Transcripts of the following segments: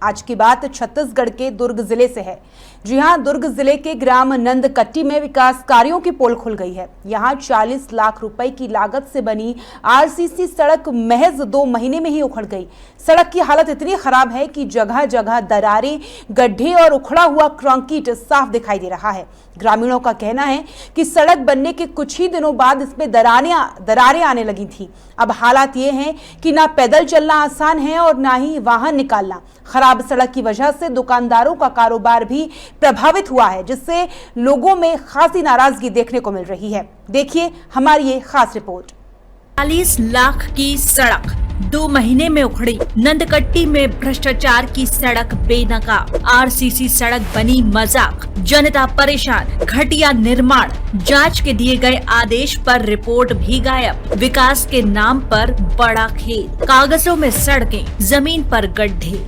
आज की बात छत्तीसगढ़ के दुर्ग जिले से है। जी हां, दुर्ग जिले के ग्राम नंदकट्टी में विकास कार्यों की पोल खुल गई है। यहां 40 लाख रुपए की लागत से बनी आरसीसी सड़क महज 2 महीने में ही उखड़ गई। सड़क की हालत इतनी खराब है कि जगह जगह दरारें, गड्ढे और उखड़ा हुआ कंक्रीट साफ दिखाई दे रहा है। ग्रामीणों का कहना है कि सड़क बनने के कुछ ही दिनों बाद इसमें दरारें आने लगी थी। अब हालात ये हैं कि ना पैदल चलना आसान है और ना ही वाहन निकालना। खराब सड़क की वजह से दुकानदारों का कारोबार भी प्रभावित हुआ है, जिससे लोगों में खासी नाराजगी देखने को मिल रही है। देखिए हमारी ये खास रिपोर्ट। 40 लाख की सड़क 2 महीने में उखड़ी। नंदकट्टी में भ्रष्टाचार की सड़क बेनकाब। आरसीसी सड़क बनी मजाक। जनता परेशान। घटिया निर्माण। जांच के दिए गए आदेश पर रिपोर्ट भी गायब। विकास के नाम पर बड़ा खेल। कागजों में सड़कें, जमीन पर गड्ढे।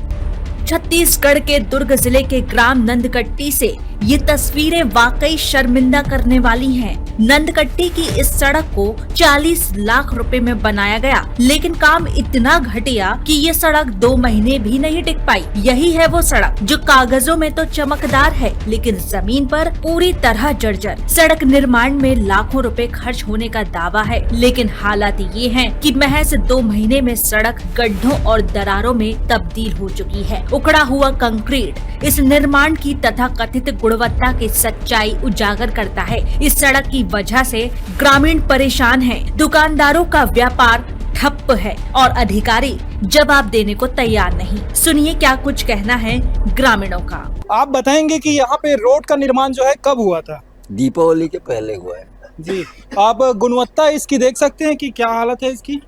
छत्तीसगढ़ के दुर्ग जिले के ग्राम नंदकट्टी से ये तस्वीरें वाकई शर्मिंदा करने वाली हैं। नंदकट्टी की इस सड़क को 40 लाख रुपए में बनाया गया, लेकिन काम इतना घटिया कि ये सड़क 2 महीने भी नहीं टिक पाई। यही है वो सड़क जो कागजों में तो चमकदार है, लेकिन जमीन पर पूरी तरह जर्जर। सड़क निर्माण में लाखों रुपए खर्च होने का दावा है, लेकिन हालात ये हैं कि महज 2 महीने में सड़क गड्ढों और दरारों में तब्दील हो चुकी है। उखड़ा हुआ कंक्रीट इस निर्माण की तथाकथित गुणवत्ता की सच्चाई उजागर करता है। इस सड़क की वजह से ग्रामीण परेशान हैं, दुकानदारों का व्यापार ठप है और अधिकारी जवाब देने को तैयार नहीं। सुनिए क्या कुछ कहना है ग्रामीणों का। आप बताएंगे कि यहाँ पे रोड का निर्माण जो है कब हुआ था? दीपावली के पहले हुआ है जी। आप गुणवत्ता इसकी देख सकते हैं कि क्या हालत है इसकी?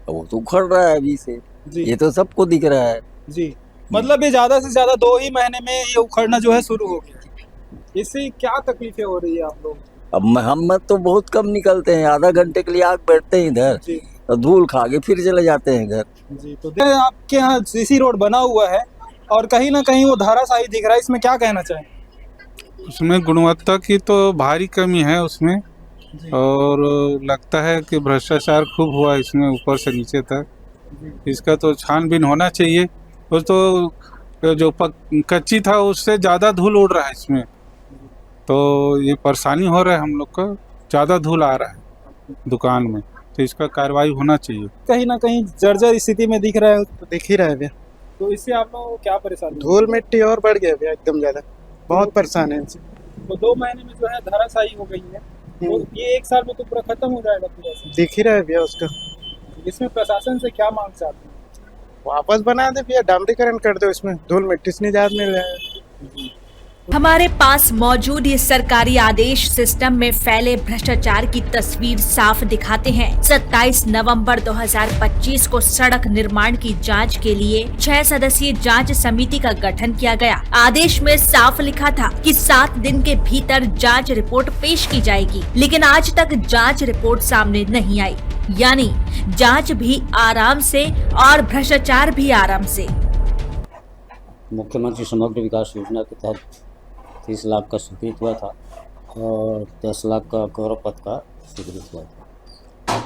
वो तो उखड़ रहा है अभी से जी। ये तो सबको दिख रहा है जी, मतलब ये ज्यादा से ज्यादा 2 ही महीने में ये उखड़ना जो है शुरू हो गया। इससे क्या तकलीफें हो रही है आप लोग? अब हम तो बहुत कम निकलते हैं, आधा घंटे के लिए आग बैठते हैं इधर जी। तो धूल खा के फिर चले जाते हैं घर। जी, तो आपके यहाँ सीसी रोड बना हुआ है और कहीं ना कहीं वो धाराशाही दिख रहा है, इसमें क्या कहना चाहें? उसमें गुणवत्ता की तो भारी कमी है उसमें, और लगता है कि भ्रष्टाचार खूब हुआ इसमें ऊपर से नीचे तक। इसका तो छानबीन होना चाहिए। वो तो जो कच्ची था उससे ज़्यादा धूल उड़ रहा है इसमें, तो ये परेशानी हो रहा है हम लोग को। ज़्यादा धूल आ रहा है दुकान में, तो इसका कार्रवाई होना चाहिए। कहीं ना कहीं जर्जर स्थिति में दिख रहा है, तो दिख ही रहा है भैया। तो इससे आप लोगों को क्या परेशानी? धूल मिट्टी और बढ़ गया भैया, एकदम ज्यादा, बहुत परेशान है इनसे। तो 2 महीने में जो है धाराशाही हो गई है, तो ये 1 साल में तो पूरा खत्म हो जाएगा पूरा से। दिख ही रहा है भैया उसका। इसमें प्रशासन से क्या मांग चाहते हैं? वापस बना दे भैया, डामरीकरण कर दो, इसमें धूल मिट्टी से निजात मिल रहा है। हमारे पास मौजूद ये सरकारी आदेश सिस्टम में फैले भ्रष्टाचार की तस्वीर साफ दिखाते हैं। 27 नवंबर 2025 को सड़क निर्माण की जांच के लिए 6 सदस्यीय जांच समिति का गठन किया गया। आदेश में साफ लिखा था कि 7 दिन के भीतर जांच रिपोर्ट पेश की जाएगी, लेकिन आज तक जांच रिपोर्ट सामने नहीं आई। यानी जांच भी आराम से और भ्रष्टाचार भी आराम से। मुख्यमंत्री समग्र विकास योजना के तहत 30 लाख का स्वीकृत हुआ था और 10 लाख का गौरव पथ का स्वीकृत हुआ था,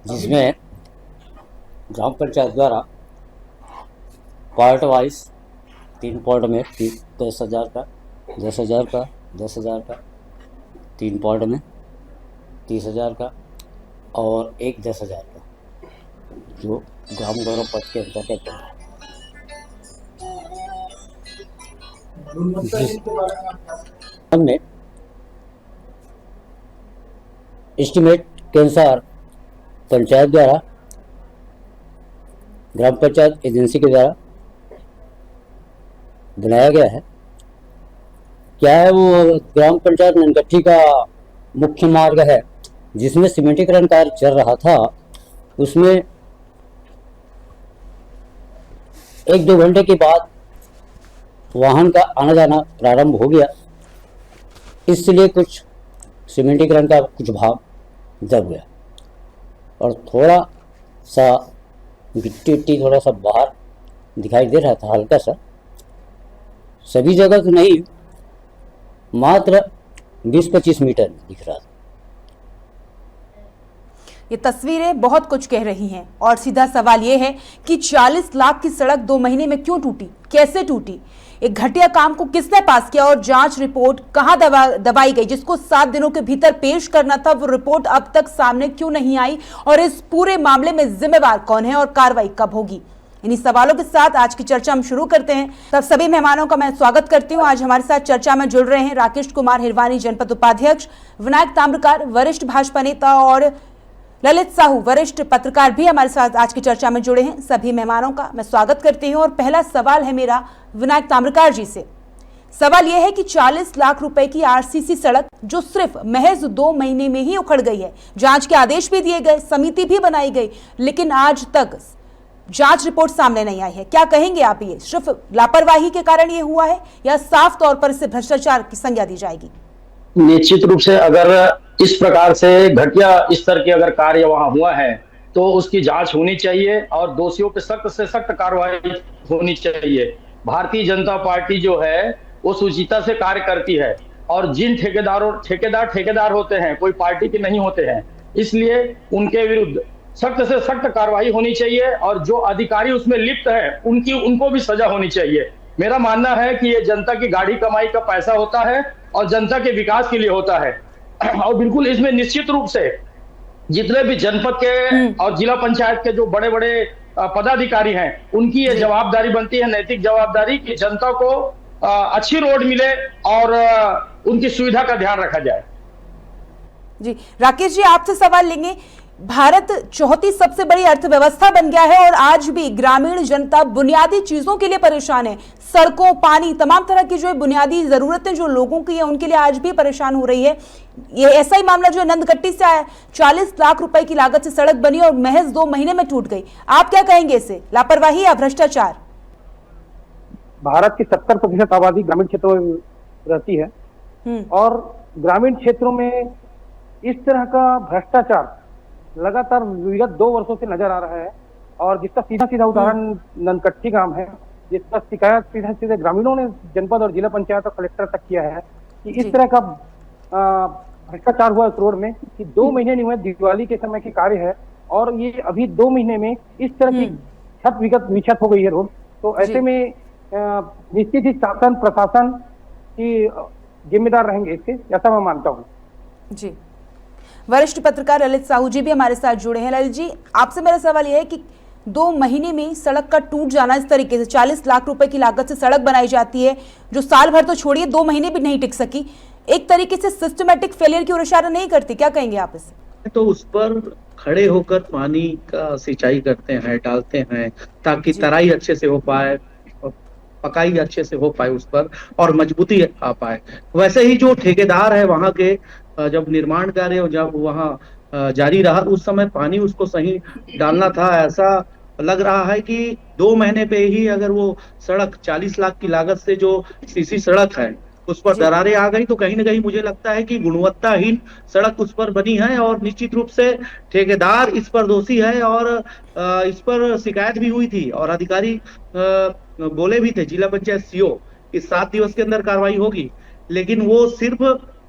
जिसमें ग्राम पंचायत द्वारा पार्ट वाइज 3 पार्ट में 10,000 का, 10,000 का, 10,000 का, 3 पार्ट में 30,000 का और एक 10,000 का, जो ग्राम गौरव पथ के अंतर्गत है। हमने एस्टिमेट के अनुसार पंचायत द्वारा, ग्राम पंचायत एजेंसी के द्वारा बनाया गया है। क्या है वो ग्राम पंचायत नंदकट्टी का मुख्य मार्ग है, जिसमें सीमेंटीकरण कार्य चल रहा था। उसमें 1-2 घंटे के बाद वाहन का आना जाना प्रारंभ हो गया, इसलिए कुछ सीमेंटीकरण का कुछ भाग दब गया और थोड़ा सा गिट्टी थोड़ा सा बाहर दिखाई दे रहा था, हल्का सा। सभी जगह तो नहीं, मात्र 20-25 मीटर दिख रहा था। ये तस्वीरें बहुत कुछ कह रही हैं और सीधा सवाल ये है कि 40 लाख की सड़क 2 महीने में क्यों टूटी, कैसे टूटी, एक घटिया काम को किसने पास किया और जांच रिपोर्ट कहां दबाई गई, जिसको 7 दिनों के भीतर पेश करना था, वो रिपोर्ट अब तक सामने क्यों नहीं आई और इस पूरे मामले में जिम्मेवार कौन है और कार्रवाई कब होगी। इन्हीं सवालों के साथ आज की चर्चा हम शुरू करते हैं। तब सभी मेहमानों का मैं स्वागत करती हूं। आज हमारे साथ चर्चा में जुड़ रहे हैं राकेश कुमार हिरवानी, जनपद उपाध्यक्ष, विनायक ताम्रकार, वरिष्ठ भाजपा नेता, और ललित साहू, वरिष्ठ पत्रकार भी हमारे साथ आज की चर्चा में जुड़े हैं। सभी मेहमानों का मैं स्वागत करती हूं और पहला सवाल है मेरा विनायक ताम्रकार जी से। सवाल यह है कि 40 लाख रुपए की आरसीसी सड़क जो सिर्फ महज 2 महीने में ही उखड़ गई है, जांच के आदेश भी दिए गए, समिति भी बनाई गई, लेकिन आज तक जांच रिपोर्ट सामने नहीं आई है। क्या कहेंगे आप, ये सिर्फ लापरवाही के कारण ये हुआ है या साफ तौर पर इसे भ्रष्टाचार की संज्ञा दी जाएगी? निश्चित रूप से अगर इस प्रकार से घटिया स्तर के अगर कार्य वहां हुआ है तो उसकी जांच होनी चाहिए और दोषियों पे सख्त से सख्त कार्रवाई होनी चाहिए। भारतीय जनता पार्टी जो है वो सुचिता से कार्य करती है और जिन ठेकेदार होते हैं, कोई पार्टी के नहीं होते हैं, इसलिए उनके विरुद्ध सख्त से सख्त कार्रवाई होनी चाहिए और जो अधिकारी उसमें लिप्त है उनको भी सजा होनी चाहिए। मेरा मानना है कि ये जनता की गाढ़ी कमाई का पैसा होता है और जनता के विकास के लिए होता है और बिल्कुल इसमें निश्चित रूप से जितने भी जनपद के और जिला पंचायत के जो बड़े बड़े पदाधिकारी हैं उनकी ये जवाबदारी बनती है, नैतिक जवाबदारी, कि जनता को अच्छी रोड मिले और उनकी सुविधा का ध्यान रखा जाए। जी राकेश जी, आपसे सवाल लेंगे। भारत चौथी सबसे बड़ी अर्थव्यवस्था बन गया है और आज भी ग्रामीण जनता बुनियादी चीजों के लिए परेशान है। सड़कों, पानी, तमाम तरह की जो बुनियादी जरूरतें जो लोगों की है उनके लिए आज भी परेशान हो रही है। ये ऐसा ही मामला जो नंदकट्टी से आया, 40 लाख रुपए की लागत से सड़क बनी और महज 2 महीने में टूट गई। आप क्या कहेंगे, इसे लापरवाही या भ्रष्टाचार? भारत की 70% आबादी ग्रामीण क्षेत्रों में रहती है और ग्रामीण क्षेत्रों में इस तरह का भ्रष्टाचार लगातार विगत 2 वर्षों से नजर आ रहा है और जिसका सीधा उदाहरण नंदकट्टी गांव है, जिसका शिकायत सीधे ग्रामीणों ने जनपद और जिला पंचायत और कलेक्टर तक किया है कि इस तरह का भ्रष्टाचार हुआ इस रोड में कि 2 महीने नहीं हुए, दिवाली के समय के कार्य है और ये अभी 2 महीने में इस तरह की छत विक्षत हो गई है रोड। तो ऐसे में निश्चित ही शासन प्रशासन की जिम्मेदार रहेंगे इसके, ऐसा मैं मानता हूँ। जी, वरिष्ठ पत्रकार ललित साहू जी भी हमारे साथ जुड़े हैं। ललित जी, आपसे मेरा सवाल यह है कि 2 महीने में सड़क का टूट जाना, इस तरीके से 40 लाख रुपए की लागत से सड़क बनाई जाती है जो साल भर तो छोड़िए 2 महीने भी नहीं टिक सकी, एक तरीके से सिस्टमैटिक फेलियर की ओर इशारा नहीं करती? क्या कहेंगे आप इससे? तो उस पर खड़े होकर पानी का सिंचाई करते हैं, डालते हैं ताकि तराई अच्छे से हो पाए, पकाई अच्छे से हो पाए उस पर और मजबूती आ पाए। वैसे ही जो ठेकेदार है वहां के, जब निर्माण कार्य जब वहां जारी रहा उस समय पानी उसको सही डालना था। ऐसा लग रहा है कि 2 महीने पे ही अगर वो सड़क 40 लाख की लागत से जो सीसी सड़क है उस पर दरारें आ गई तो कहीं ना कहीं मुझे लगता है कि गुणवत्ताहीन सड़क उस पर बनी है और निश्चित रूप से ठेकेदार इस पर दोषी है और इस पर शिकायत भी हुई थी और अधिकारी बोले भी थे, जिला पंचायत सीओ, कि 7 दिवस के अंदर कार्रवाई होगी, लेकिन वो सिर्फ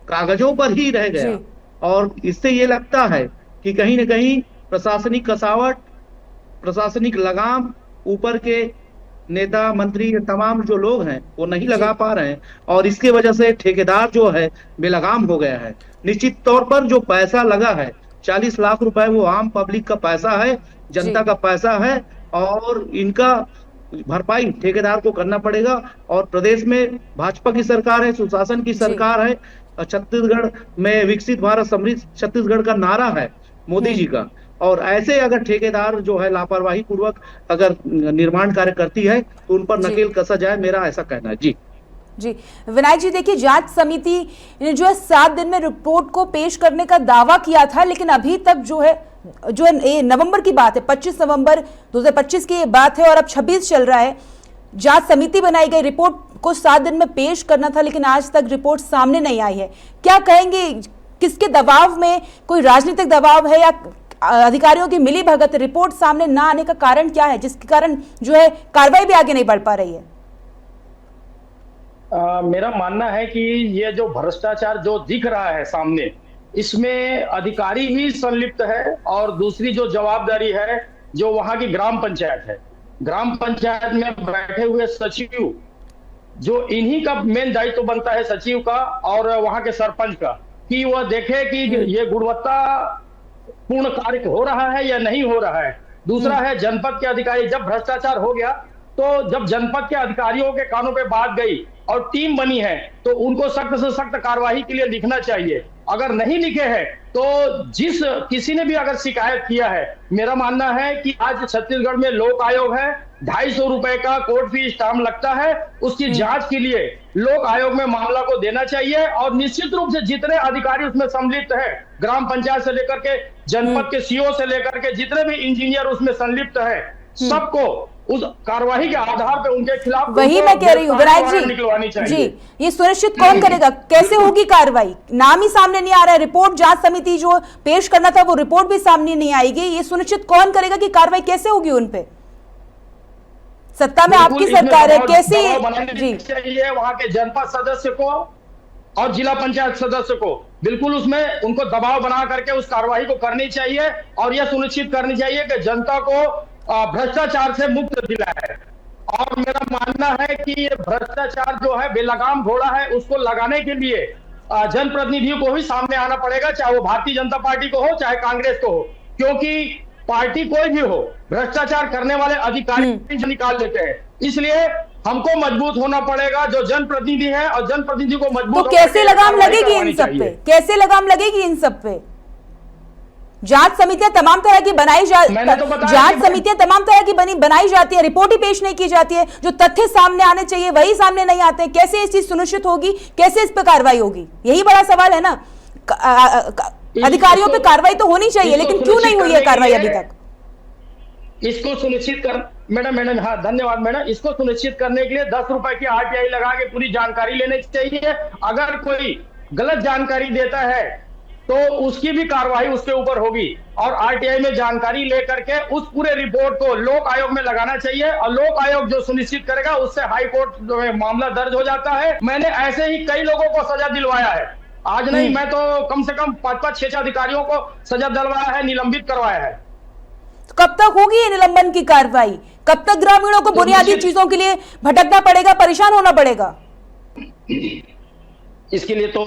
कागजों पर ही रह गया और इससे ये लगता है कि कहीं ना कहीं प्रशासनिक कसावट, प्रशासनिक लगाम ऊपर के नेता मंत्री तमाम जो लोग हैं वो नहीं लगा पा रहे हैं और इसके वजह से ठेकेदार जो है बेलगाम हो गया है। निश्चित तौर पर जो पैसा लगा है 40 लाख रुपए वो आम पब्लिक का पैसा है, जनता का पैसा है और इनका भरपाई ठेकेदार को करना पड़ेगा। और प्रदेश में भाजपा की सरकार है, सुशासन की सरकार है, छत्तीसगढ़ में विकसित भारत समृद्ध छत्तीसगढ़ का नारा है मोदी जी का, और ऐसे अगर ठेकेदार जो है लापरवाही पूर्वक अगर निर्माण कार्य करती है तो उन पर नकेल कसा जाए, मेरा ऐसा कहना है। जी विनायक जी, देखिए जांच समिति ने जो है 7 दिन में रिपोर्ट को पेश करने का दावा किया था, लेकिन अभी तक जो है नवंबर की बात है, 25 नवंबर 2025 की ये बात है और अब 26 चल रहा है। जांच समिति बनाई गई, रिपोर्ट को 7 दिन में पेश करना था, लेकिन आज तक रिपोर्ट सामने नहीं आई है। क्या कहेंगे, किसके दबाव में, कोई राजनीतिक दबाव है या अधिकारियों की मिली भगत, रिपोर्ट सामने ना आने का कारण क्या है जिसके कारण जो है कार्रवाई भी आगे नहीं बढ़ पा रही है? मेरा मानना है कि ये जो भ्रष्टाचार जो दिख रहा है सामने, इसमें अधिकारी ही संलिप्त है और दूसरी जो जवाबदारी है जो वहां की ग्राम पंचायत है, ग्राम पंचायत में बैठे हुए सचिव, जो इन्हीं का मेन दायित्व बनता है सचिव का और वहां के सरपंच का, कि वह देखे कि ये गुणवत्ता पूर्ण कार्य हो रहा है या नहीं हो रहा है। दूसरा है जनपद के अधिकारी, जब भ्रष्टाचार हो गया तो जब जनपद के अधिकारियों के कानों पे बात गई और टीम बनी है तो उनको सख्त से सख्त कार्रवाई के लिए लिखना चाहिए। अगर नहीं लिखे हैं तो जिस किसी ने भी अगर शिकायत किया है, मेरा मानना है कि आज छत्तीसगढ़ में लोक आयोग है, 250 रुपए का कोर्ट फी स्टाम्प लगता है, उसकी जांच के लिए लोक आयोग में मामला को देना चाहिए और निश्चित रूप से जितने अधिकारी उसमें सम्मिलित है, ग्राम पंचायत से लेकर के जनपद के सीओ से लेकर के जितने भी इंजीनियर उसमें संलिप्त है, सबको उस कार्रवाई के आधार पर उनके खिलाफ, वही मैं कह रही हूँ विनायक जी, ये सुनिश्चित कौन करेगा, कैसे होगी कार्रवाई? नाम ही सामने नहीं आ रहा है, रिपोर्ट जांच समिति जो पेश करना था वो रिपोर्ट भी सामने नहीं आएगी, ये सुनिश्चित कौन करेगा कि कार्रवाई कैसे होगी उन पे? सत्ता में आपकी सरकार है, कैसे जी चाहिए वहां के जनपद सदस्य को और जिला पंचायत सदस्य को बिल्कुल उसमें उनको दबाव बना करके उस कार्रवाई को करनी चाहिए और यह सुनिश्चित करनी चाहिए कि जनता को भ्रष्टाचार से मुक्त दिलाए। और मेरा मानना है कि ये भ्रष्टाचार जो है बेलगाम घोड़ा है, उसको लगाने के लिए जनप्रतिनिधियों को ही सामने आना पड़ेगा, चाहे वो भारतीय जनता पार्टी को हो चाहे कांग्रेस को हो, क्योंकि पार्टी कोई भी हो, भ्रष्टाचार करने वाले अधिकारी निकाल लेते हैं। इसलिए हमको मजबूत होना पड़ेगा, जो जनप्रतिनिधि है और जनप्रतिनिधि को मजबूत। तो कैसे लगाम लगेगी इन सब पे? कैसे लगाम लगेगी इन सब पे? जांच समितियां तमाम तरह की बनाई जाती है, रिपोर्ट ही पेश नहीं की जाती है, जो तथ्य सामने आने चाहिए वही सामने नहीं आते। कैसे इस चीज सुनिश्चित होगी, कैसे इस पे कार्रवाई होगी? यही बड़ा सवाल है ना। अधिकारियों पे कार्रवाई तो होनी चाहिए, लेकिन क्यों नहीं हुई है कार्रवाई अभी तक? इसको सुनिश्चित कर मैडम हाँ धन्यवाद मैडम, इसको सुनिश्चित करने के लिए 10 रुपए की RTI लगा के पूरी जानकारी लेनी चाहिए। अगर कोई गलत जानकारी देता है तो उसकी भी कार्रवाई उसके ऊपर होगी और RTI में जानकारी लेकर के उस पूरे रिपोर्ट को लोक आयोग में लगाना चाहिए और लोक आयोग जो सुनिश्चित करेगा उससे हाई कोर्ट में मामला दर्ज हो जाता है। मैंने ऐसे ही कई लोगों को सजा दिलवाया है, आज नहीं मैं तो कम से कम 5-5, 6 अधिकारियों को सजा दिलवाया है, निलंबित करवाया है। तो कब तक होगी ये निलंबन की कार्रवाई? कब तक ग्रामीणों को बुनियादी चीजों के लिए भटकना पड़ेगा, परेशान होना पड़ेगा? इसके लिए तो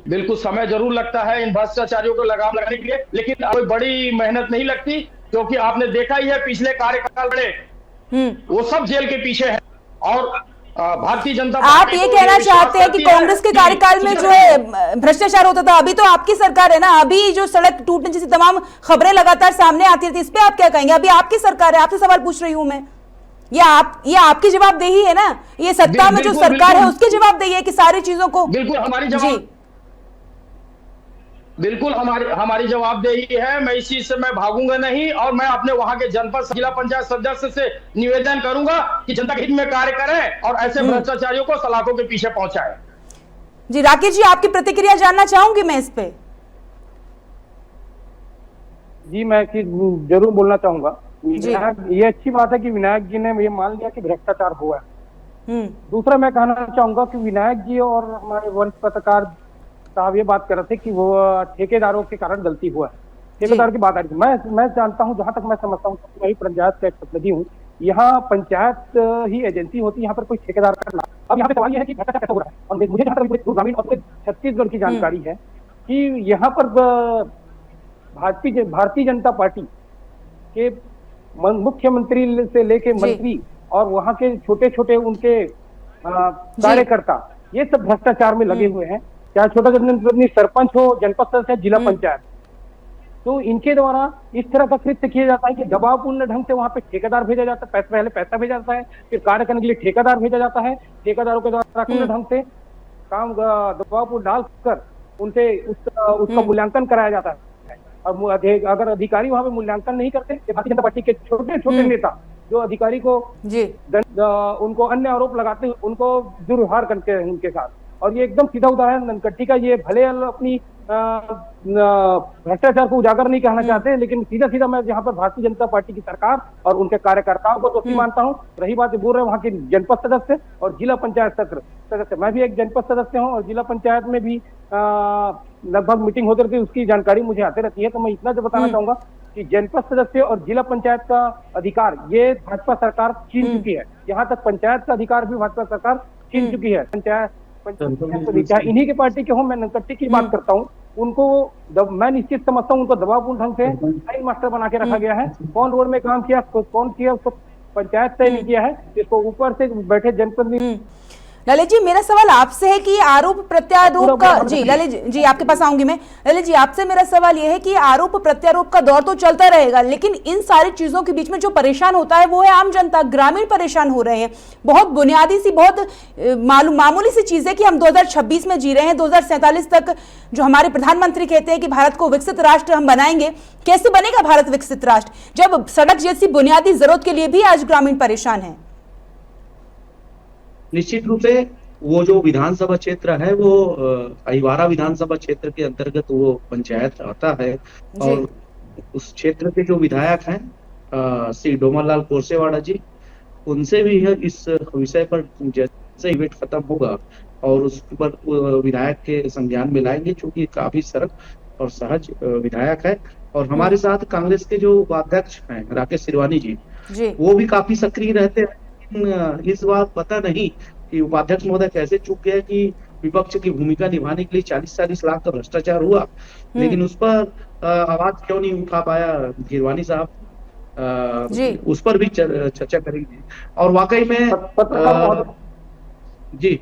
बिल्कुल समय जरूर लगता है इन भ्रष्टाचारियों को लगाम लगाने के लिए, लेकिन कोई बड़ी मेहनत नहीं लगती, क्योंकि आपने देखा ही है पिछले कार्यकाल में वो सब जेल के पीछे है। और भारतीय जनता आप ये कहना चाहते हैं कि कांग्रेस के कार्यकाल में जो है भ्रष्टाचार होता था, अभी तो आपकी सरकार है ना, अभी जो सड़क टूटने जैसी तमाम खबरें लगातार सामने आती थी, इस पे आप क्या कहेंगे? अभी आपकी सरकार है, आपसे सवाल पूछ रही हूं मैं। ये आपकी जवाबदेही है ना, ये सत्ता में जो सरकार है उसकी जवाबदेही है कि सारी चीजों को बिल्कुल हमारी जवाबदेही है। मैं इस चीज से मैं भागूंगा नहीं और मैं अपने वहां के जनपद जिला पंचायत सदस्य से निवेदन करूंगा कि जनता के हित में कार्य करें और ऐसे भ्रष्टाचारियों को सलाखों के पीछे पहुंचाएं। जी राकेश जी, आपकी प्रतिक्रिया जानना चाहूंगी मैं इस पे। जी मैं जरूर बोलना चाहूंगा। ये अच्छी बात है कि विनायक जी ने ये मान लिया कि भ्रष्टाचार हुआ है। दूसरा मैं कहना चाहूंगा कि विनायक जी और हमारे वरिष्ठ पत्रकार साहब ये बात कर रहे थे कि वो ठेकेदारों के कारण गलती हुआ है, ठेकेदार की बात आ रही थी। मैं जानता हूँ, जहां तक मैं समझता हूँ, मैं पंचायत का एक प्रतिनिधि हूँ, यहाँ पंचायत ही एजेंसी होती है, यहाँ पर कोई ठेकेदार करना। अब यहाँ पे सवाल ये है कि भ्रष्टाचार कैसे हो रहा है, और मुझे जहाँ तक ग्रामीण और छत्तीसगढ़ की जानकारी है कि यहाँ पर भारतीय जनता पार्टी के मुख्यमंत्री से लेके मंत्री और वहां के छोटे छोटे उनके कार्यकर्ता ये सब भ्रष्टाचार में लगे हुए हैं, चाहे छोटा जनप्रतिनिधि सरपंच हो, जनपद सदस्य, जिला पंचायत। तो इनके द्वारा इस तरह का कृत्य किया जाता है कि दबावपूर्ण ढंग से वहां पे ठेकेदार भेजा जाता है, पहले पैसा भेजा जाता है, फिर कार्य करने के लिए ठेकेदार भेजा जाता है, ठेकेदारों के द्वारा ढंग से काम दबावपूर्ण डालकर उनसे उसका मूल्यांकन कराया जाता है। और अगर अधिकारी वहां पे मूल्यांकन नहीं करते, भारतीय जनता पार्टी के छोटे छोटे नेता जो अधिकारी को उनको अन्य आरोप लगाते हैं, उनको दुर्व्यवहार करते हैं उनके साथ। और ये एकदम सीधा उदाहरण ननकट्टी का, ये भले अपनी भ्रष्टाचार को उजागर नहीं कहना चाहते, लेकिन सीधा सीधा मैं यहाँ पर भारतीय जनता पार्टी की सरकार और उनके कार्यकर्ताओं को दोषी मानता हूँ। रही बात बोल रहे हैं वहाँ के जनपद सदस्य और जिला पंचायत सदस्य, मैं भी एक जनपद सदस्य हूँ और जिला पंचायत में भी लगभग मीटिंग होती रहती है, उसकी जानकारी मुझे आती रहती है। तो मैं इतना जो बताना चाहूंगा कि जनपद सदस्य और जिला पंचायत का अधिकार ये भाजपा सरकार छीन चुकी है। यहाँ तक पंचायत का अधिकार भी भाजपा सरकार छीन चुकी है। पंचायत इन्हीं के पार्टी के हो, मैं नंदकट्टी की बात करता हूँ, उनको मैं निश्चित समझता हूँ उनको दबावपूर्ण ढंग से लाइन मास्टर बना के रखा गया है। कौन रोड में काम किया, कौन किया, उसको पंचायत तय नहीं किया है, इसको ऊपर से बैठे जनप्रतिनिधि। ललित जी, मेरा सवाल आपसे है कि आरोप प्रत्यारोप का, जी ललित जी आपके पास आऊंगी मैं। ललित जी, आपसे मेरा सवाल यह है कि आरोप प्रत्यारोप का दौर तो चलता रहेगा, लेकिन इन सारी चीजों के बीच में जो परेशान होता है वो है आम जनता, ग्रामीण परेशान हो रहे हैं। बहुत बुनियादी सी, बहुत मामूली सी चीज है कि हम 2026 में जी रहे हैं, 2047 तक जो हमारे प्रधानमंत्री कहते हैं कि भारत को विकसित राष्ट्र हम बनाएंगे। कैसे बनेगा भारत विकसित राष्ट्र जब सड़क जैसी बुनियादी जरूरत के लिए भी आज ग्रामीण परेशान है? निश्चित रूप से वो जो विधानसभा क्षेत्र है वो अहिवारा विधानसभा क्षेत्र के अंतर्गत वो पंचायत आता है और उस क्षेत्र के जो विधायक हैं श्री डोमरलाल कोरसेवाड़ा जी, उनसे भी है इस विषय पर जैसे इवेंट खत्म होगा और उस पर विधायक के संज्ञान में लाएंगे, क्योंकि काफी सरल और सहज विधायक है। और हमारे साथ कांग्रेस के जो उपाध्यक्ष हैं राकेश सिरवानी जी, वो भी काफी सक्रिय रहते हैं। इस बार पता नहीं कि उपाध्यक्ष महोदय कैसे चूक गए कि विपक्ष की भूमिका निभाने के लिए 40-40 लाख का भ्रष्टाचार हुआ, लेकिन उस पर आवाज क्यों नहीं उठा पाया गिरवानी साहब, उस पर भी चर्चा करेंगे। और वाकई में जी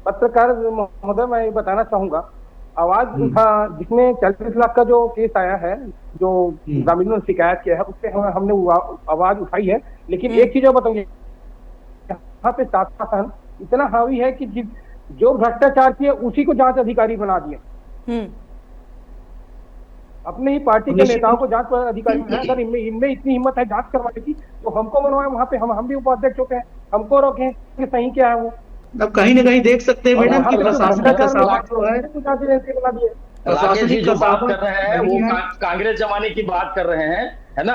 पत्रकार महोदय, मैं बताना चाहूंगा, आवाज उठा जिसमें 40 लाख का जो केस आया है, जो ग्रामीणों ने शिकायत किया है, उससे हमने आवाज उठाई है। लेकिन एक चीज और बताऊंगी, यहाँ पे शासन इतना हावी है कि जो भ्रष्टाचार किए उसी को जांच अधिकारी बना दिए, अपने ही पार्टी के नेताओं को जांच अधिकारी बनाया। अगर इनमें इतनी हिम्मत है जांच करवाने की तो हमको बनवाए, वहां पे हम भी उपाध्यक्ष होते हैं, हमको रोकें कि सही क्या है वो। अब कहीं ना कहीं देख सकते हैं मैडम कि प्रशासनिक का साथ जो है, प्रशासनिक जो बात कर रहे हैं वो कांग्रेस जमाने की बात कर रहे हैं, है ना,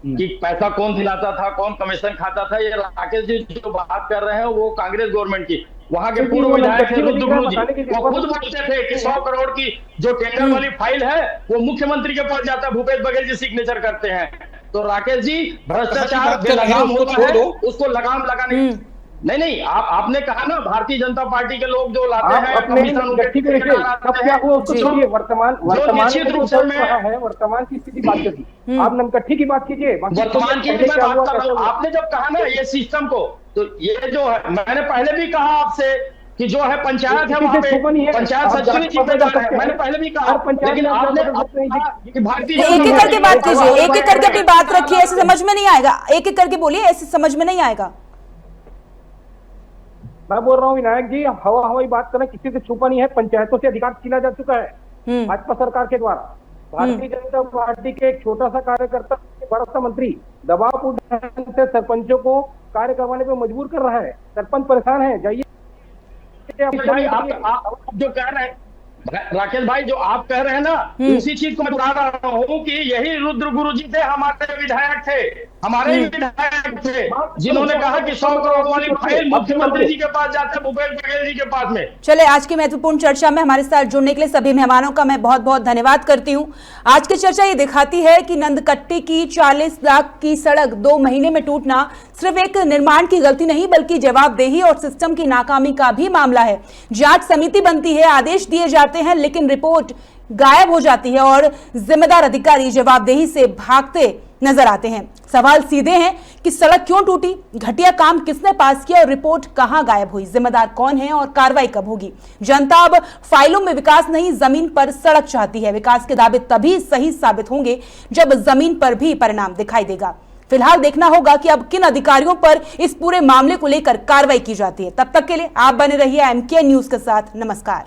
कि पैसा कौन दिलाता था, कौन कमीशन खाता था। ये राकेश जी जो बात कर रहे हैं वो कांग्रेस गवर्नमेंट की, वहां के पूर्व विधायक थे रुद्र गुरु जी, वो खुद बोलते थे कि 100 करोड़ की जो टेंडर वाली फाइल है वो मुख्यमंत्री के पास जाता है, भूपेश बघेल जी सिग्नेचर करते हैं। तो राकेश जी, भ्रष्टाचार बेलगाम होता है, उसको लगाम लगाने नहीं, आपने कहा ना भारतीय जनता पार्टी के लोग जो लाते हैं वर्तमान की स्थिति बात करिए, आप ननकट्टी की बात कीजिए। वर्तमान की बात कर रहा हूँ। आपने जब कहा ना ये सिस्टम को, तो ये जो है, मैंने पहले भी कहा आपसे कि जो है पंचायत है वहाँ पे पंचायत सचिव जिम्मेदार है, मैंने पहले भी कहा, लेकिन आपने भारतीय एक एक करके बात कीजिए, एक एक करके अपनी बात रखिए, ऐसे समझ में नहीं आएगा। एक एक करके बोलिए, ऐसे समझ में नहीं आएगा। मैं बोल रहा हूँ विनायक जी, हवाई बात करना किसी से छुपा नहीं है। पंचायतों से अधिकार छीना जा चुका है भाजपा सरकार के द्वारा। भारतीय जनता पार्टी के एक छोटा सा कार्यकर्ता, बड़ा सा मंत्री दबाव से सरपंचों को कार्य करवाने पे मजबूर कर रहा है। सरपंच परेशान है, जाइए। आप जो कह रहे हैं राकेश भाई, जो आप कह रहे हैं ना, उसी चीज को मैं बता रहा हूँ कि यही रुद्र गुरु जी थे, हमारे विधायक थे, हमारे ही विधायक थे, जिन्होंने कहा कि 100 करोड़ वाली फाइल मुख्यमंत्री जी के पास जाता है, भूपेश बघेल जी के पास में। चले, आज की महत्वपूर्ण चर्चा में हमारे साथ जुड़ने के लिए सभी मेहमानों का मैं बहुत बहुत धन्यवाद करती हूँ। आज की चर्चा ये दिखाती है कि नंदकट्टी की 40 लाख की सड़क 2 महीने में टूटना सिर्फ एक निर्माण की गलती नहीं, बल्कि जवाबदेही और सिस्टम की नाकामी का भी मामला है। जांच समिति बनती है, आदेश दिए जाते हैं, लेकिन रिपोर्ट गायब हो जाती है और जिम्मेदार अधिकारी जवाबदेही से भागते नजर आते हैं। सवाल सीधे हैं कि सड़क क्यों टूटी, घटिया काम किसने पास किया और रिपोर्ट कहां गायब हुई, जिम्मेदार कौन है और कार्रवाई कब होगी। जनता अब फाइलों में विकास नहीं, जमीन पर सड़क चाहती है। विकास के दावे तभी सही साबित होंगे जब जमीन पर भी परिणाम दिखाई देगा। फिलहाल देखना होगा कि अब किन अधिकारियों पर इस पूरे मामले को लेकर कार्रवाई की जाती है। तब तक के लिए आप बने रहिए एमके न्यूज के साथ। नमस्कार।